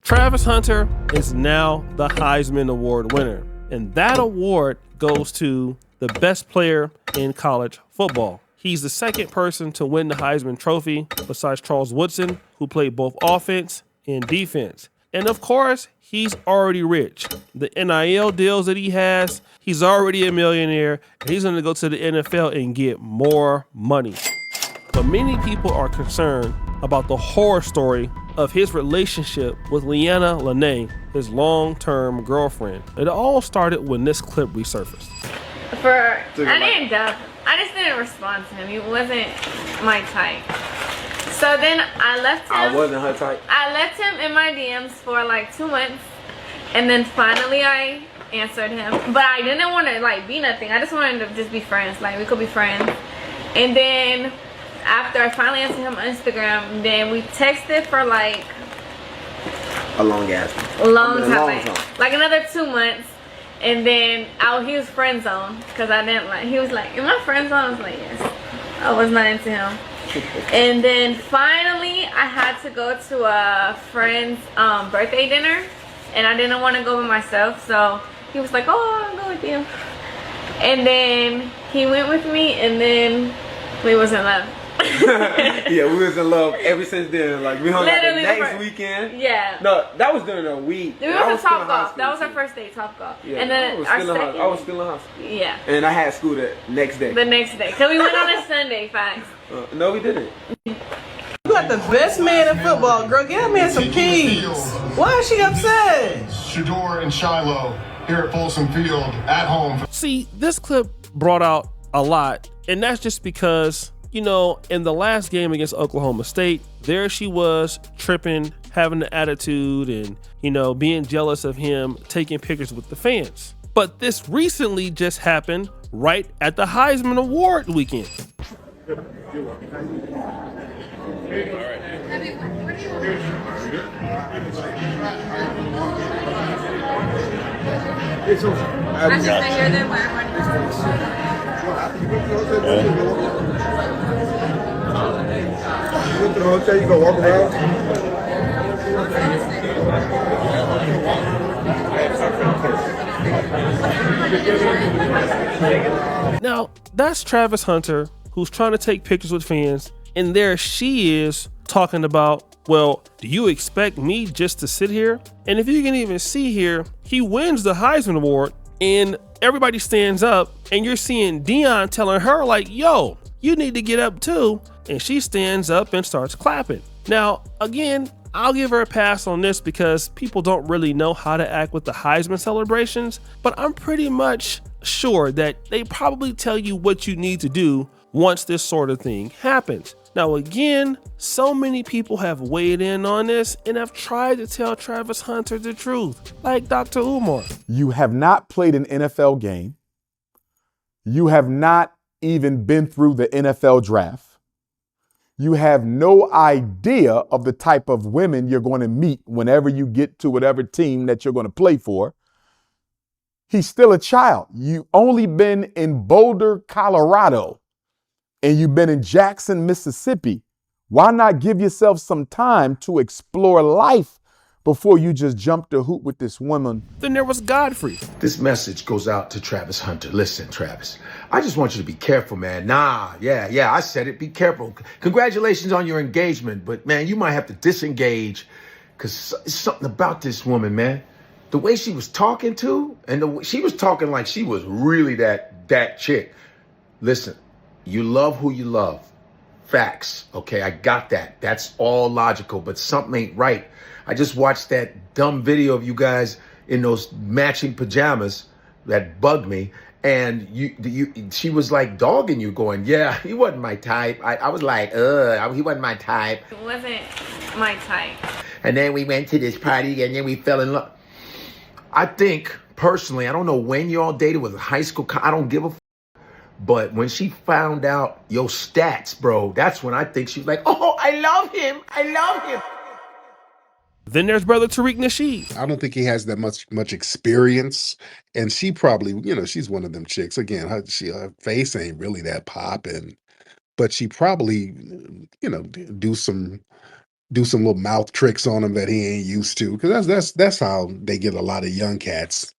Travis Hunter is now the Heisman Award winner, and that award goes to the best player in college football. He's the second person to win the Heisman Trophy besides Charles Woodson, who played both offense and defense. And of course, he's already rich. The NIL deals that he has, he's already a millionaire, and he's going to go to the NFL and get more money. But many people are concerned about the horror story of his relationship with Leanna Lene, his long-term girlfriend. It all started when this clip resurfaced. I just didn't respond to him. He wasn't my type. So then I left him. I wasn't her type. I left him in my DMs for like 2 months, and then finally I answered him. But I didn't want to like be nothing. I just wanted to just be friends. Like we could be friends. And then after I finally answered him on Instagram, then we texted for like a long ass time. Like another 2 months. And then he was friend zoned because I didn't like. He was like, "Am I friend zoned?" I was like, "Yes." I was not into him. And then finally, I had to go to a friend's birthday dinner, and I didn't want to go by myself. So he was like, "Oh, I'll go with you." And then he went with me, and then we was in love. Yeah, we was in love ever since then. Like we hung out the next weekend. Yeah. No, that was during a week. We went to Top Golf. That was our first day, Top Golf. Yeah, and then I was still in high school. Yeah. And I had school the next day. The next day, cause we went on a Sunday. Facts. No, we didn't. You got the best man in football, girl. Get that man some keys. Why is she upset? Shador and Shiloh here at Folsom Field at home. See, this clip brought out a lot, and that's just because, you know, in the last game against Oklahoma State, there she was tripping, having the attitude and, you know, being jealous of him, taking pictures with the fans. But this recently just happened right at the Heisman Award weekend. You went to the hotel, you go walk around. Now, that's Travis Hunter, who's trying to take pictures with fans, and there she is talking about, well, do you expect me just to sit here? And if you can even see here, he wins the Heisman Award, and everybody stands up, and you're seeing Deion telling her like, yo, you need to get up too. And she stands up and starts clapping. Now, again, I'll give her a pass on this because people don't really know how to act with the Heisman celebrations, but I'm pretty much sure that they probably tell you what you need to do once this sort of thing happens. Now, again, so many people have weighed in on this and have tried to tell Travis Hunter the truth, like Dr. Umar. You have not played an NFL game. You have not even been through the NFL draft. You have no idea of the type of women you're going to meet whenever you get to whatever team that you're going to play for. He's still a child. You've only been in Boulder, Colorado, and you've been in Jackson, Mississippi. Why not give yourself some time to explore life before you just jump the hoop with this woman? Then there was Godfrey. This message goes out to Travis Hunter. Listen, Travis, I just want you to be careful, man. I said it. Be careful. Congratulations on your engagement, but man, you might have to disengage because it's something about this woman, man. The way she was talking to, and she was talking like she was really that chick. Listen, you love who you love. Facts, okay? I got that. That's all logical, but something ain't right. I just watched that dumb video of you guys in those matching pajamas that bugged me. And she was like dogging you, going, yeah, he wasn't my type. I was like, he wasn't my type. It wasn't my type. And then we went to this party and then we fell in love. I think, personally, I don't know when you all dated, was it high school? I don't give a but when she found out your stats, bro, that's when I think she was like, oh, I love him. I love him. Then there's brother Tariq Nasheed. I don't think he has that much experience, and she probably, she's one of them chicks. Again, her face ain't really that popping, but she probably, do some do some little mouth tricks on him that he ain't used to. Because that's how they get a lot of young cats.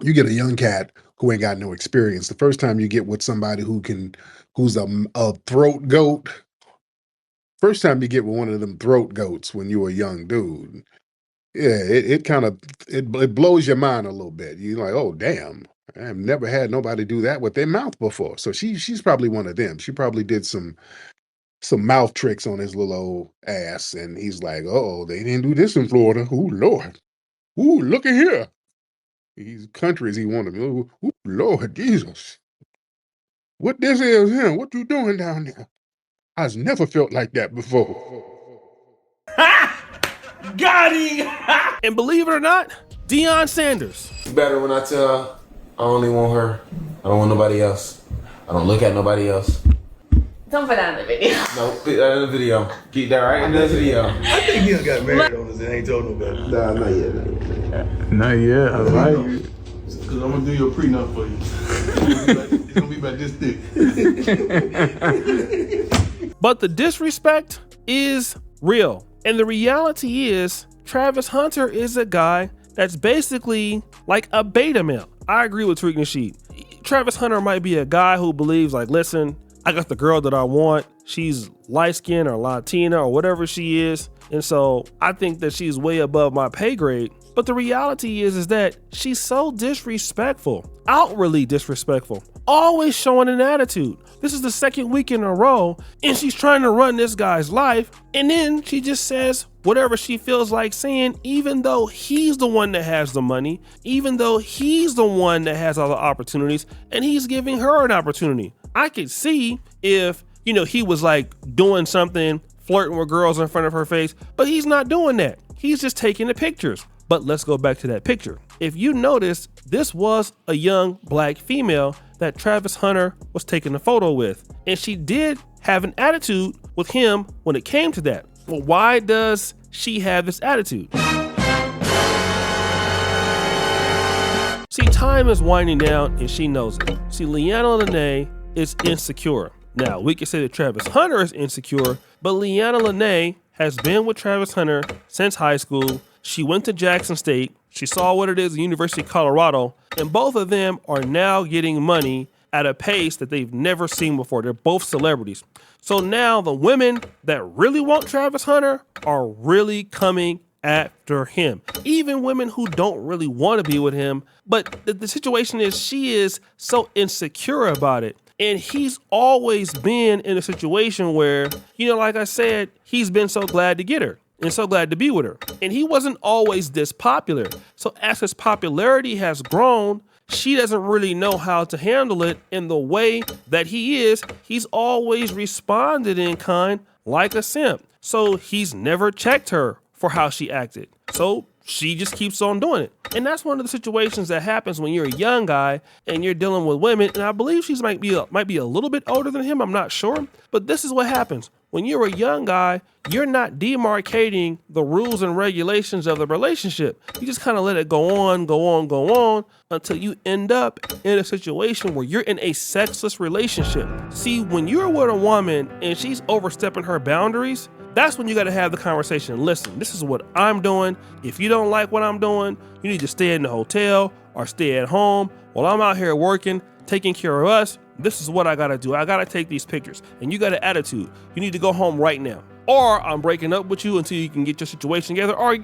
You get a young cat who ain't got no experience. The first time you get with somebody who's a throat goat. First time you get with one of them throat goats when you're a young dude, yeah, it kind of it blows your mind a little bit. You're like, oh damn, I've never had nobody do that with their mouth before. So she's probably one of them. She probably did some mouth tricks on his little old ass, and he's like, oh, they didn't do this in Florida. Ooh Lord, ooh look at here. These countries he wanted. Ooh Lord Jesus, what this is him? What you doing down there? I've never felt like that before. Got him! And believe it or not, Deion Sanders. It's better when I tell her I only want her. I don't want nobody else. I don't look at nobody else. Don't put that in the video. No, put that in the video. Keep that right in the video. I think he got married on us and ain't told nobody. Nah, not yet. Not yet, all right. Because I'm going to do your prenup for you. It's going to be about this thick. But the disrespect is real. And the reality is, Travis Hunter is a guy that's basically like a beta male. I agree with Tariq Nasheed. Travis Hunter might be a guy who believes like, listen, I got the girl that I want. She's light-skinned or Latina or whatever she is. And so I think that she's way above my pay grade. But the reality is that she's so disrespectful, outwardly disrespectful, always showing an attitude. This is the second week in a row, and she's trying to run this guy's life. And then she just says whatever she feels like saying, even though he's the one that has the money, even though he's the one that has all the opportunities, and he's giving her an opportunity. I could see if, he was like doing something, flirting with girls in front of her face, but he's not doing that. He's just taking the pictures. But let's go back to that picture. If you notice, this was a young black female that Travis Hunter was taking a photo with. And she did have an attitude with him when it came to that. Well, why does she have this attitude? See, time is winding down and she knows it. See, Leanna Lene is insecure. Now, we can say that Travis Hunter is insecure, but Leanna Lene has been with Travis Hunter since high school. She went to Jackson State. She saw what it is at University of Colorado, and both of them are now getting money at a pace that they've never seen before. They're both celebrities. So now the women that really want Travis Hunter are really coming after him. Even women who don't really want to be with him. But the situation is she is so insecure about it. And he's always been in a situation where, like I said, he's been so glad to get her and so glad to be with her. And he wasn't always this popular. So as his popularity has grown, she doesn't really know how to handle it in the way that he is. He's always responded in kind like a simp. So he's never checked her for how she acted. So she just keeps on doing it. And that's one of the situations that happens when you're a young guy and you're dealing with women. And I believe she might be a little bit older than him. I'm not sure. But this is what happens. When you're a young guy, you're not demarcating the rules and regulations of the relationship. You just kind of let it go on until you end up in a situation where you're in a sexless relationship. See, when you're with a woman and she's overstepping her boundaries, that's when you got to have the conversation. Listen, this is what I'm doing. If you don't like what I'm doing, you need to stay in the hotel or stay at home while I'm out here working, taking care of us. This is what I got to do. I got to take these pictures. And you got an attitude. You need to go home right now. Or I'm breaking up with you until you can get your situation together, or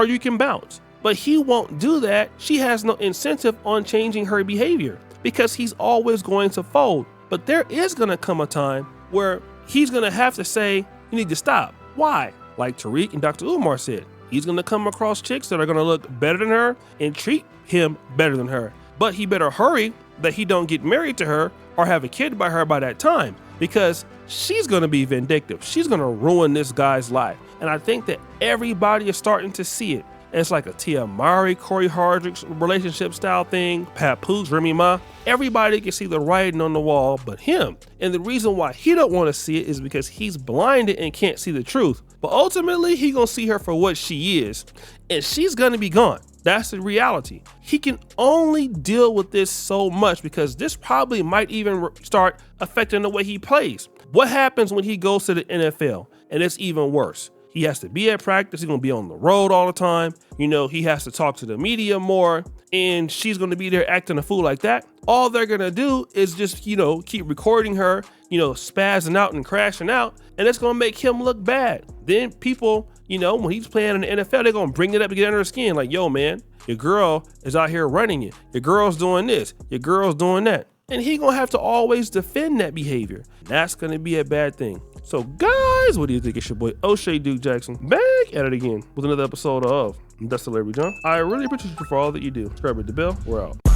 you can bounce. But he won't do that. She has no incentive on changing her behavior because he's always going to fold. But there is going to come a time where he's going to have to say, you need to stop. Why? Like Tariq and Dr. Umar said, he's going to come across chicks that are going to look better than her and treat him better than her. But he better hurry that he don't get married to her or have a kid by her by that time, because she's going to be vindictive. She's going to ruin this guy's life. And I think that everybody is starting to see it. It's like a Tia Mowry, Corey Hardrick's relationship style thing, Papoose, Remy Ma. Everybody can see the writing on the wall but him. And the reason why he don't want to see it is because he's blinded and can't see the truth. But ultimately, he gonna see her for what she is, and she's gonna be gone. That's the reality. He can only deal with this so much because this probably might even start affecting the way he plays. What happens when he goes to the NFL? And it's even worse. He has to be at practice. He's going to be on the road all the time. You know, he has to talk to the media more, and she's going to be there acting a fool like that. All they're going to do is just, you know, keep recording her, you know, spazzing out and crashing out, and it's going to make him look bad. Then people, you know, when he's playing in the NFL, they're going to bring it up to get under his skin. Like, yo, man, your girl is out here running you. Your girl's doing this. Your girl's doing that. And he going to have to always defend that behavior. That's going to be a bad thing. So guys, what do you think? It's your boy O'Shea Duke Jackson back at it again with another episode of That's the Larry John. I really appreciate you for all that you do. Subscribe to the bell. We're out.